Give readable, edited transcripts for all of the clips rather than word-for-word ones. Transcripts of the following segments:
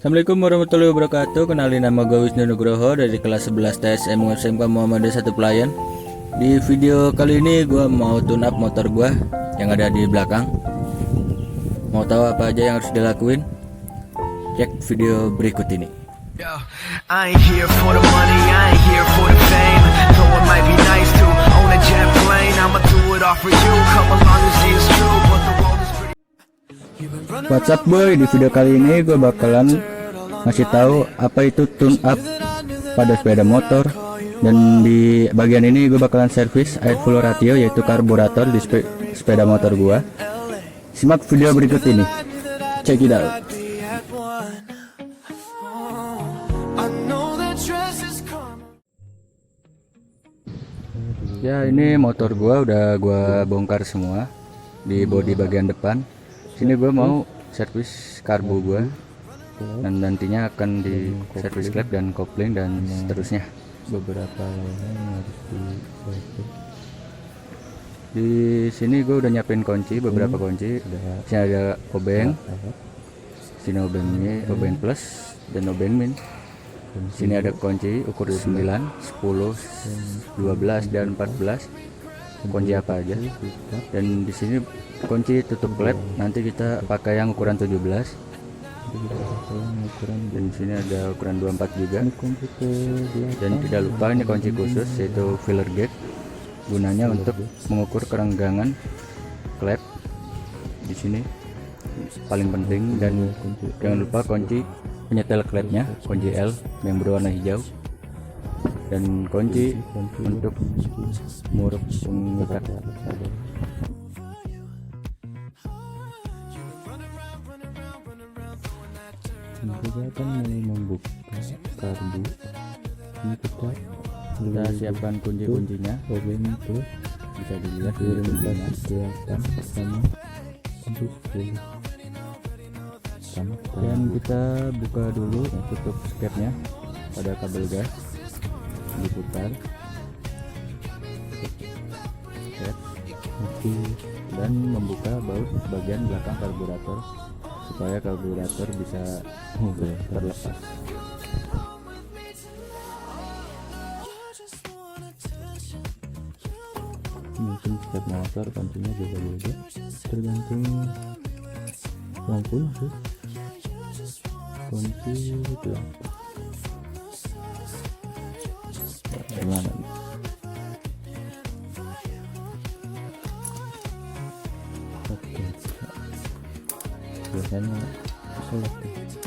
Assalamualaikum warahmatullahi wabarakatuh. Kenalin, nama gue Wisnu Nugroho dari kelas 11 TSM SMK Muhammadiyah 1 Pelayan. Di video kali ini gue mau tune up motor gue yang ada di belakang. Mau tahu apa aja yang harus dilakuin? Cek video berikut ini. I ain't here for the money, I ain't here for the fame. Though it might be nice to own a jet plane, I'ma do it all for you. Come along and see it's true, but the world is pretty. What's up boy, di video kali ini gue bakalan ngasih tahu apa itu tune up pada sepeda motor. Dan di bagian ini gue bakalan servis air flow ratio, yaitu karburator di sepeda motor gue. Simak video berikut ini, check it out. Ya, ini motor gua udah gua bongkar semua di bodi bagian depan. Sini gua mau servis karbu gua, dan nantinya akan di servis klep dan kopling dan seterusnya. Beberapa lainnya harus diservis. Di sini gua udah nyiapin kunci, beberapa kunci. Sini ada obeng, sini obeng ini, obeng plus dan obeng min. Sini ada kunci ukur 9, 10, 12 dan 14. Kunci apa aja. Dan di sini kunci tutup klep, nanti kita pakai yang ukuran 17. Dan di sini ada ukuran 24 juga. Dan tidak lupa ini kunci khusus, yaitu filler gate. Gunanya untuk mengukur kerenggangan klep. Di sini paling penting. Dan jangan lupa kunci penyetel klepnya, kunci L yang berwarna hijau, dan kunci untuk muruk pengikat. Kita akan membuka karbu. Ini kita siapkan kunci-kuncinya. Obeng itu bisa dilihat di kuncinya sama kunci 10. Dan kita buka dulu, tutup skepnya pada kabel gas, diputar dan membuka baut bagian belakang karburator supaya karburator bisa terlepas. Mungkin setiap motor kuncinya beda-beda, tergantung lampunya sih. Kunci 8 gimana nih? Oke, biasanya selektif.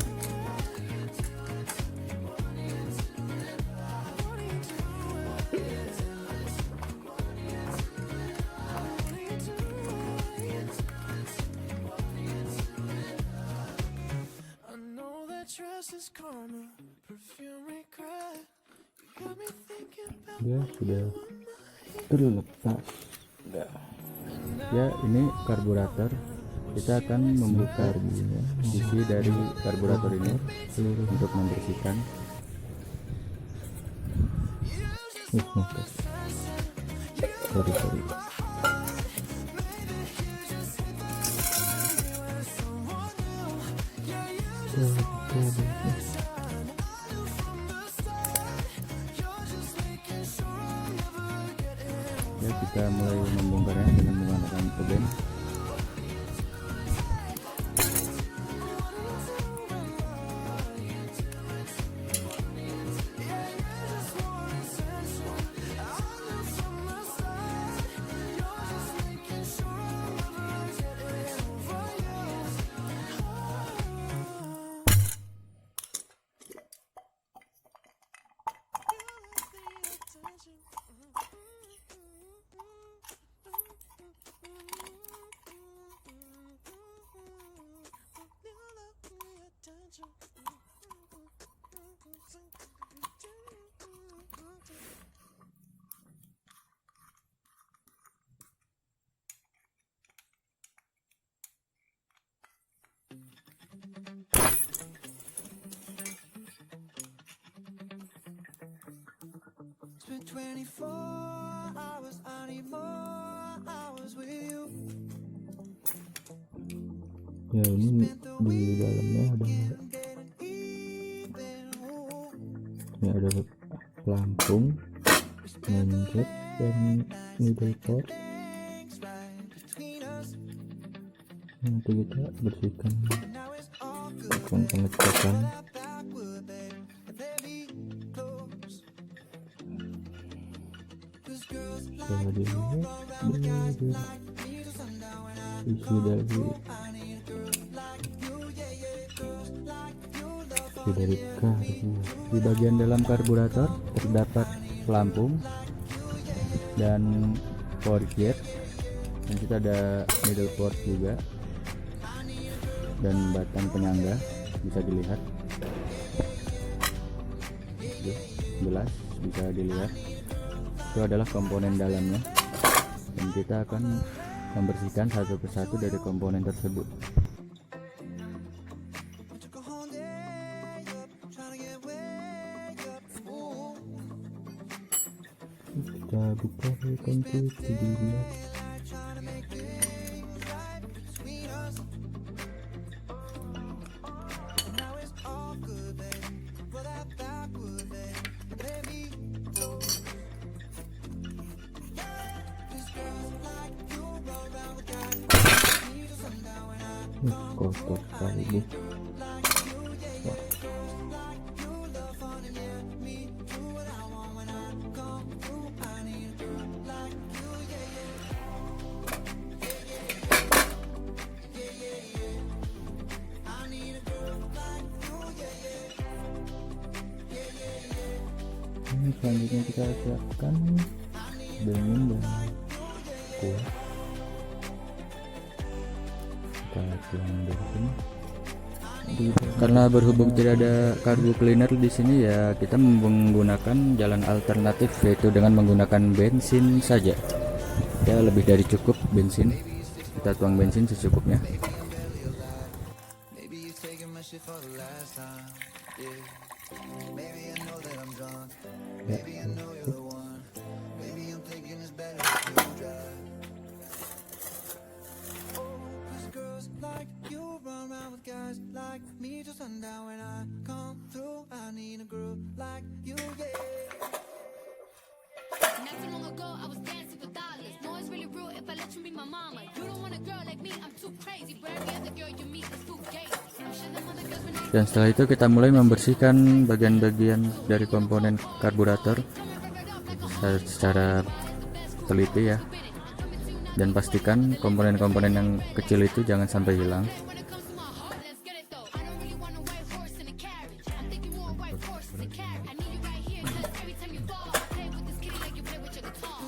Dia sudah terlepas. Ya, ini karburator. Kita akan membuka sisi dari karburator ini untuk membersihkan. Sorry. Ya, kita mulai membongkarnya dengan menggunakan obeng. Spent 24 hours, I need more hours with you. Ya, ini di dalamnya ada Ini ada pelampung, main jack dan middle port. Nanti kita bersihkan bagian pengecekan. Setelah dilihat isi dari karbu. Di bagian dalam karburator terdapat pelampung dan power jet, dan kita ada middle port juga dan batang penyangga bisa dilihat jelas, bisa dilihat itu adalah komponen dalamnya, dan kita akan membersihkan satu persatu dari komponen tersebut. Kita buka kunci dilihat. Kotor sekali bu. Ini selanjutnya kita siapkan bensin dan kuah. Kita tuang bensin. Karena berhubung tidak ada karbu cleaner di sini, ya kita menggunakan jalan alternatif, yaitu dengan menggunakan bensin saja. Ya lebih dari cukup bensin. Kita tuang bensin secukupnya. Not too long ago, I was dancing for dollars. No, it's really real if I let you be my mama. You don't want a girl like me, I'm too crazy. But every other girl you meet is too gay. I'm sure them other girls when they Dan setelah itu kita mulai membersihkan bagian-bagian dari komponen karburator secara teliti ya, dan pastikan komponen-komponen yang kecil itu jangan sampai hilang. when it comes to my heart, let's get it though. I don't really want a white horse in a carriage. I'm thinking more white horse in a carriage. I need you right here, 'cause every time you fall, I play with this kitty like you play with your guitar.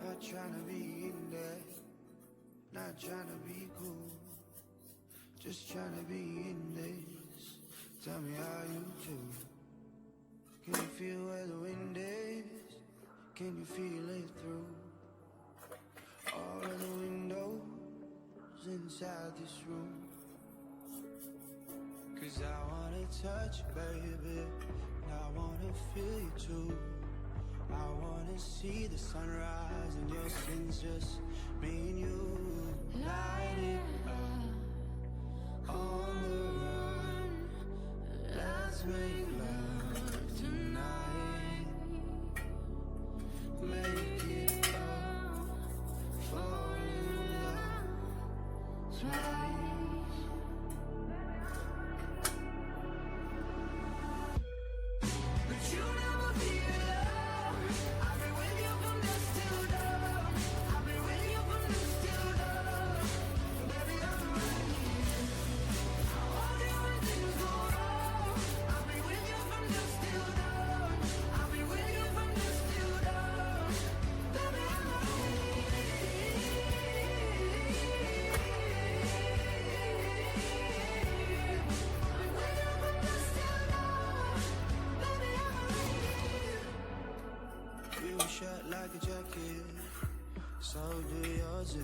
Not trying to be in there, not trying to be cool, just trying to be in this. Tell me how you do. Can you feel where the wind is? Can you feel it through all of the windows inside this room? 'Cause I wanna touch you, baby, and I wanna feel you too. I wanna see the sunrise and your sins, just me and you. Light it up on the run. Let's make love track like a jacket, so do yours.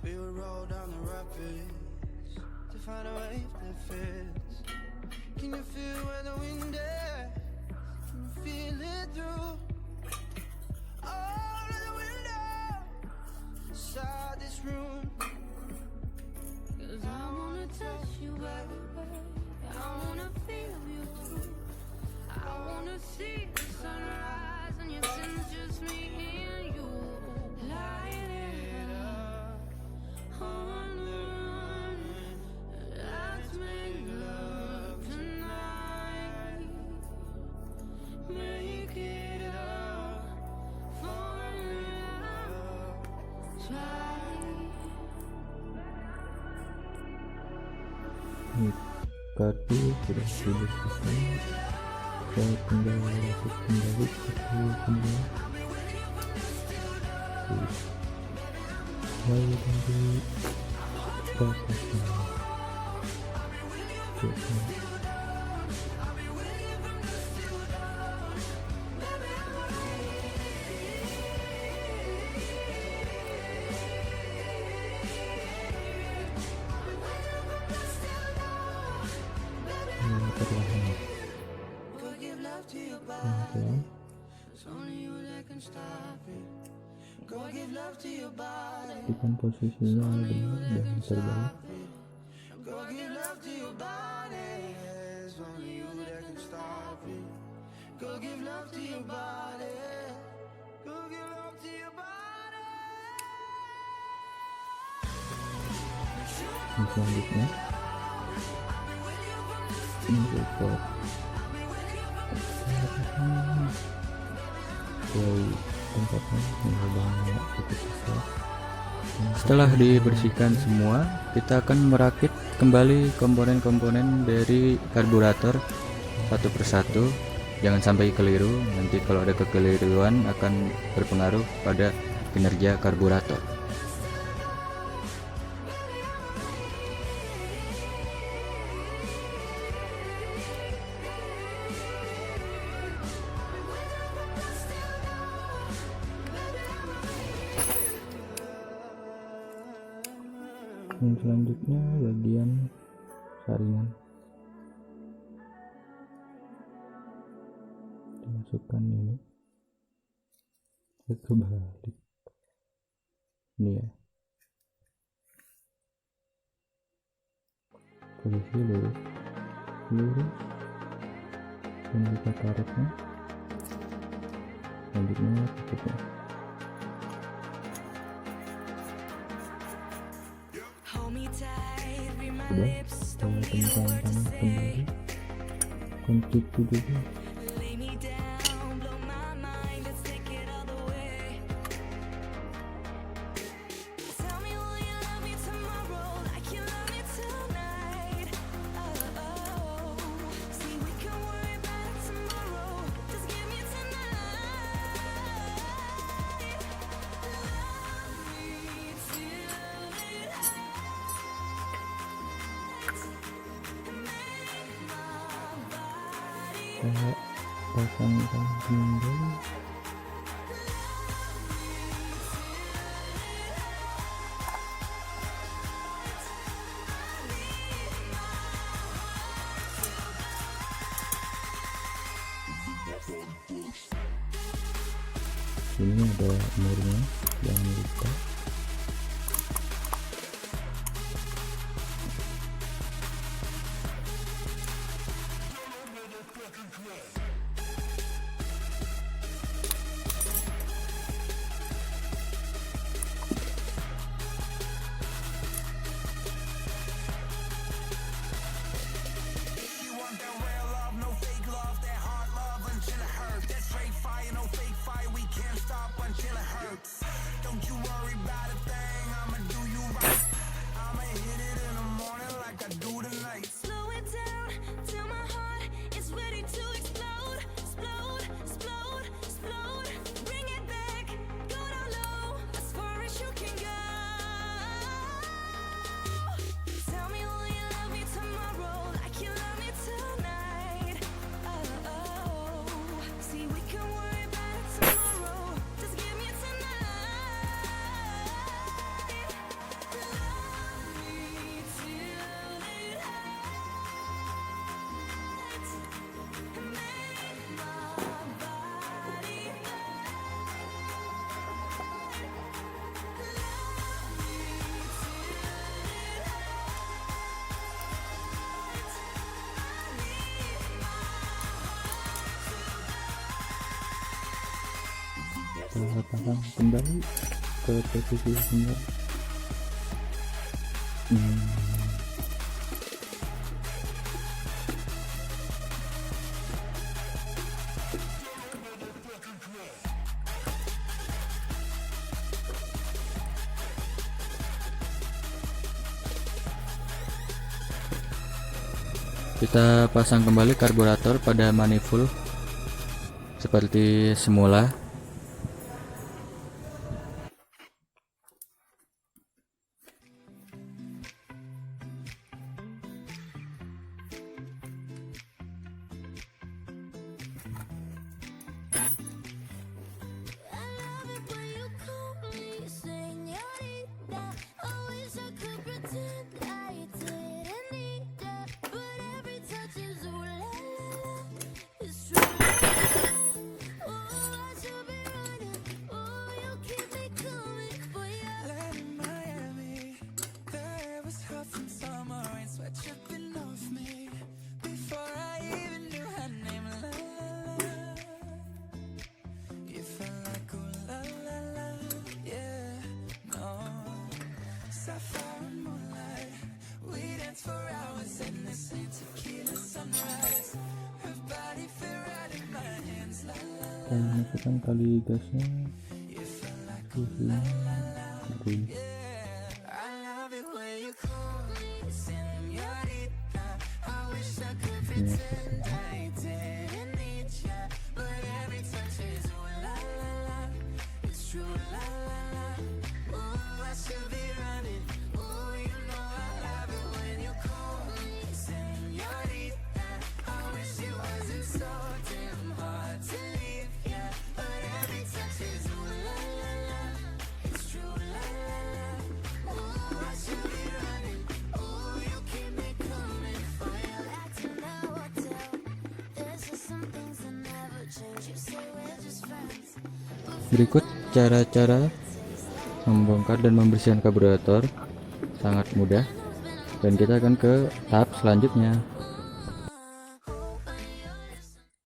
We would roll down the rapids to find a wave that fits. Can you feel where the wind is? Can you feel it through all of the windows inside this room? 'Cause I wanna touch you, baby. I wanna feel you too. I wanna see the sunrise and your sins, just me and you. Light it up on the run. Let's make love tonight. Make it up forever. Try. Kartu sudah selesai. Saya tinggal masuk kembali ke kedua. Lalu tadi batasnya. Perlahan. Pelan-pelan. Pastikan posisinya benar dan terbalik. Go give love to your body. It's only you that can stop it. Go give love to your body. Go give love to your body. Yang selanjutnya mensupport sesuai tempatnya, lubangnya cukup besar. Setelah dibersihkan semua, kita akan merakit kembali komponen-komponen dari karburator satu persatu. Jangan sampai keliru, nanti kalau ada kekeliruan akan berpengaruh pada kinerja karburator. Yang selanjutnya bagian saringan, dimasukkan ini kebalik ini ya, posisi lurus dan kita tariknya, selanjutnya tutupnya. Sudah, saya temukan panas kembali konflik 17. Saya pasangkan kembali. Ini ada murnya, jangan lupa. Don't you worry about kita pasang kembali ke posisi semula. Kita pasang kembali karburator pada manifold seperti semula. Kita masukkan tali gasnya ke sini seperti ini. Ini berikut cara-cara membongkar dan membersihkan karburator, sangat mudah, dan kita akan ke tahap selanjutnya.